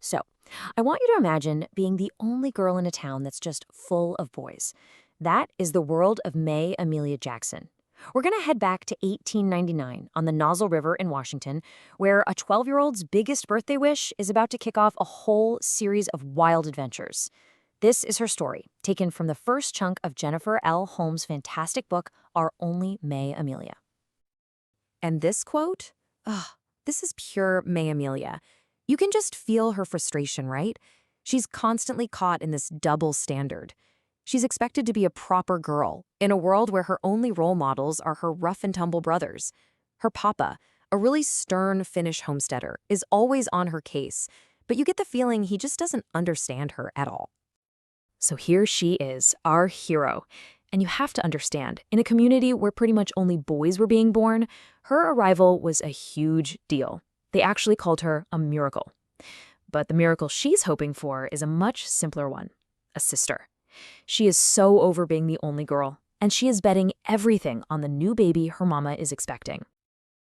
So, I want you to imagine being the only girl in a town that's just full of boys. That is the world of May Amelia Jackson. We're going to head back to 1899 on the Nasel River in Washington, where a 12-year-old's biggest birthday wish is about to kick off a whole series of wild adventures. This is her story, taken from the first chunk of Jennifer L. Holm's fantastic book, Our Only May Amelia. And this quote? This is pure May Amelia. You can just feel her frustration, right? She's constantly caught in this double standard. She's expected to be a proper girl in a world where her only role models are her rough-and-tumble brothers. Her Pappa, a really stern Finnish homesteader, is always on her case, but you get the feeling he just doesn't understand her at all. So here she is, our hero. And you have to understand, in a community where pretty much only boys were being born, her arrival was a huge deal. They actually called her a miracle. But the miracle she's hoping for is a much simpler one, a sister. She is so over being the only girl, and she is betting everything on the new baby her mama is expecting.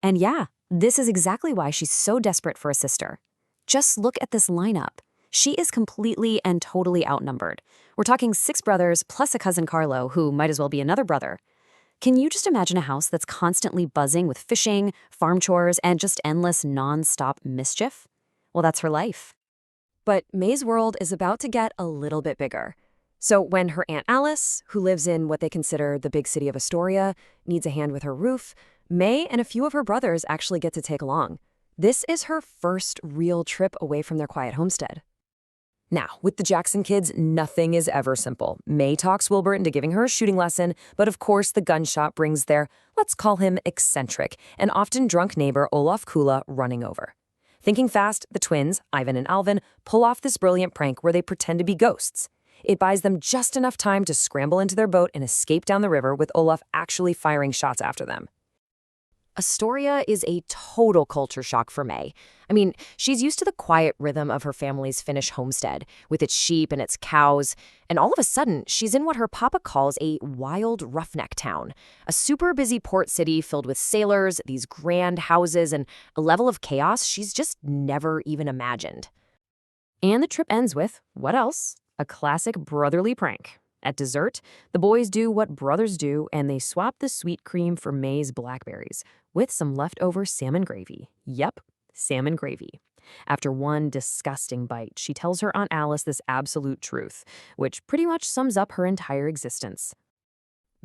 And yeah, this is exactly why she's so desperate for a sister. Just look at this lineup. She is completely and totally outnumbered. We're talking 6 brothers plus a cousin Carlo, who might as well be another brother. Can you just imagine a house that's constantly buzzing with fishing, farm chores, and just endless non-stop mischief? Well, that's her life. But May's world is about to get a little bit bigger. So when her Aunt Alice, who lives in what they consider the big city of Astoria, needs a hand with her roof, May and a few of her brothers actually get to take along. This is her first real trip away from their quiet homestead. Now, with the Jackson kids, nothing is ever simple. May talks Wilbert into giving her a shooting lesson, but of course the gun shop brings their, let's call him eccentric, and often drunk neighbor Olaf Kula running over. Thinking fast, the twins, Ivan and Alvin, pull off this brilliant prank where they pretend to be ghosts. It buys them just enough time to scramble into their boat and escape down the river with Olaf actually firing shots after them. Astoria is a total culture shock for May. I mean, she's used to the quiet rhythm of her family's Finnish homestead, with its sheep and its cows, and all of a sudden, she's in what her papa calls a wild roughneck town, a super busy port city filled with sailors, these grand houses, and a level of chaos she's just never even imagined. And the trip ends with, what else? A classic brotherly prank. At dessert, the boys do what brothers do, and they swap the sweet cream for May's blackberries with some leftover salmon gravy. Yep, salmon gravy. After one disgusting bite, she tells her Aunt Alice this absolute truth, which pretty much sums up her entire existence.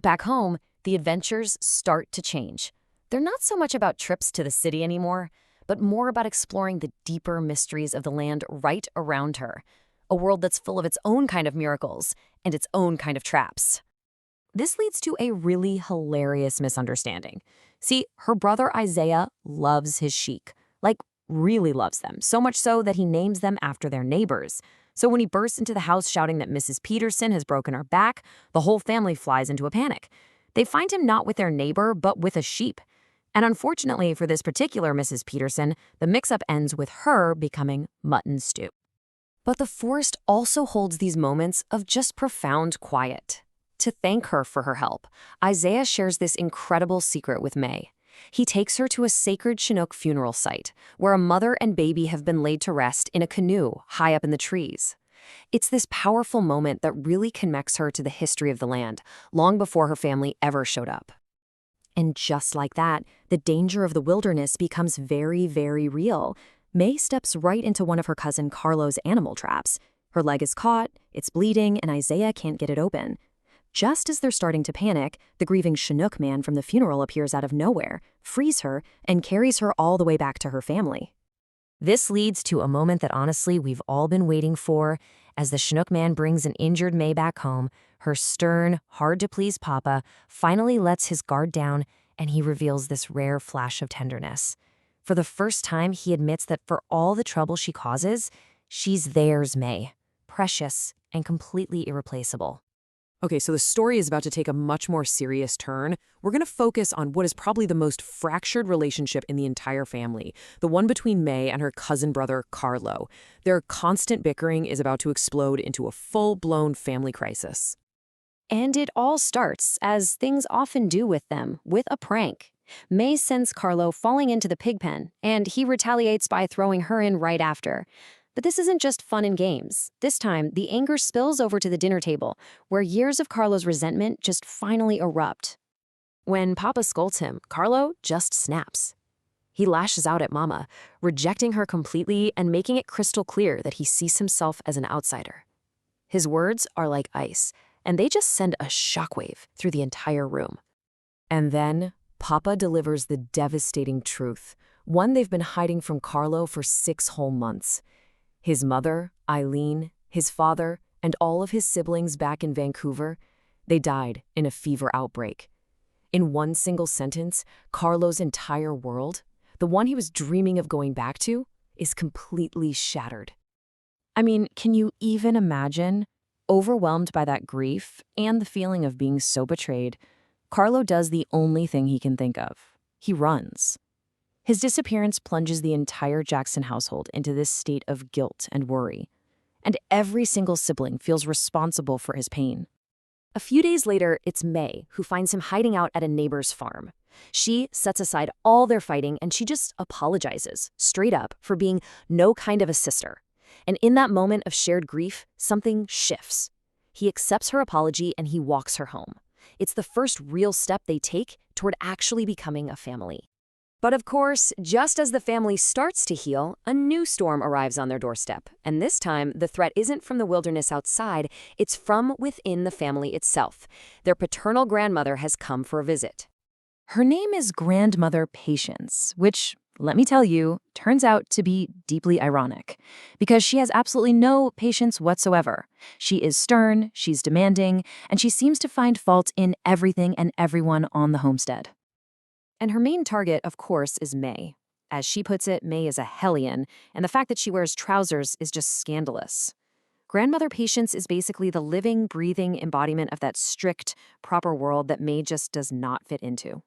Back home, the adventures start to change. They're not so much about trips to the city anymore, but more about exploring the deeper mysteries of the land right around her. A world that's full of its own kind of miracles and its own kind of traps. This leads to a really hilarious misunderstanding. See, her brother Isaiah loves his sheik, like really loves them, so much so that he names them after their neighbors. So when he bursts into the house shouting that Mrs. Peterson has broken her back, the whole family flies into a panic. They find him not with their neighbor, but with a sheep. And unfortunately for this particular Mrs. Peterson, the mix-up ends with her becoming mutton stew. But the forest also holds these moments of just profound quiet. To thank her for her help, Isaiah shares this incredible secret with May. He takes her to a sacred Chinook funeral site, where a mother and baby have been laid to rest in a canoe high up in the trees. It's this powerful moment that really connects her to the history of the land, long before her family ever showed up. And just like that, the danger of the wilderness becomes very, very real. May steps right into one of her cousin Carlo's animal traps. Her leg is caught, it's bleeding, and Isaiah can't get it open. Just as they're starting to panic, the grieving Chinook man from the funeral appears out of nowhere, frees her, and carries her all the way back to her family. This leads to a moment that honestly we've all been waiting for. As the Chinook man brings an injured May back home, her stern, hard-to-please papa finally lets his guard down, and he reveals this rare flash of tenderness. For the first time, he admits that for all the trouble she causes, she's theirs, May. Precious and completely irreplaceable. Okay, so the story is about to take a much more serious turn. We're going to focus on what is probably the most fractured relationship in the entire family, the one between May and her cousin brother, Carlo. Their constant bickering is about to explode into a full-blown family crisis. And it all starts, as things often do with them, with a prank. May sends Carlo falling into the pig pen, and he retaliates by throwing her in right after. But this isn't just fun and games. This time, the anger spills over to the dinner table, where years of Carlo's resentment just finally erupt. When Papa scolds him, Carlo just snaps. He lashes out at Mama, rejecting her completely and making it crystal clear that he sees himself as an outsider. His words are like ice, and they just send a shockwave through the entire room. And then, Papa delivers the devastating truth, one they've been hiding from Carlo for 6 whole months. His mother, Eileen, his father, and all of his siblings back in Vancouver, they died in a fever outbreak. In one single sentence, Carlo's entire world, the one he was dreaming of going back to, is completely shattered. I mean, can you even imagine? Overwhelmed by that grief and the feeling of being so betrayed, Carlo does the only thing he can think of. He runs. His disappearance plunges the entire Jackson household into this state of guilt and worry, and every single sibling feels responsible for his pain. A few days later, it's May who finds him hiding out at a neighbor's farm. She sets aside all their fighting and she just apologizes, straight up, for being no kind of a sister. And in that moment of shared grief, something shifts. He accepts her apology and he walks her home. It's the first real step they take toward actually becoming a family. But of course, just as the family starts to heal, a new storm arrives on their doorstep. And this time, the threat isn't from the wilderness outside, it's from within the family itself. Their paternal grandmother has come for a visit. Her name is Grandmother Patience, which, let me tell you, turns out to be deeply ironic, because she has absolutely no patience whatsoever. She is stern, she's demanding, and she seems to find fault in everything and everyone on the homestead. And her main target, of course, is May. As she puts it, May is a hellion, and the fact that she wears trousers is just scandalous. Grandmother Patience is basically the living, breathing embodiment of that strict, proper world that May just does not fit into.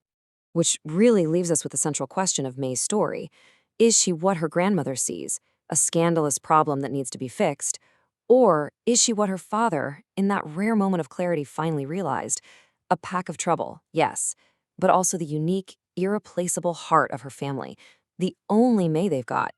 Which really leaves us with the central question of May's story. Is she what her grandmother sees, a scandalous problem that needs to be fixed? Or is she what her father, in that rare moment of clarity, finally realized? A pack of trouble, yes, but also the unique, irreplaceable heart of her family, the only May they've got.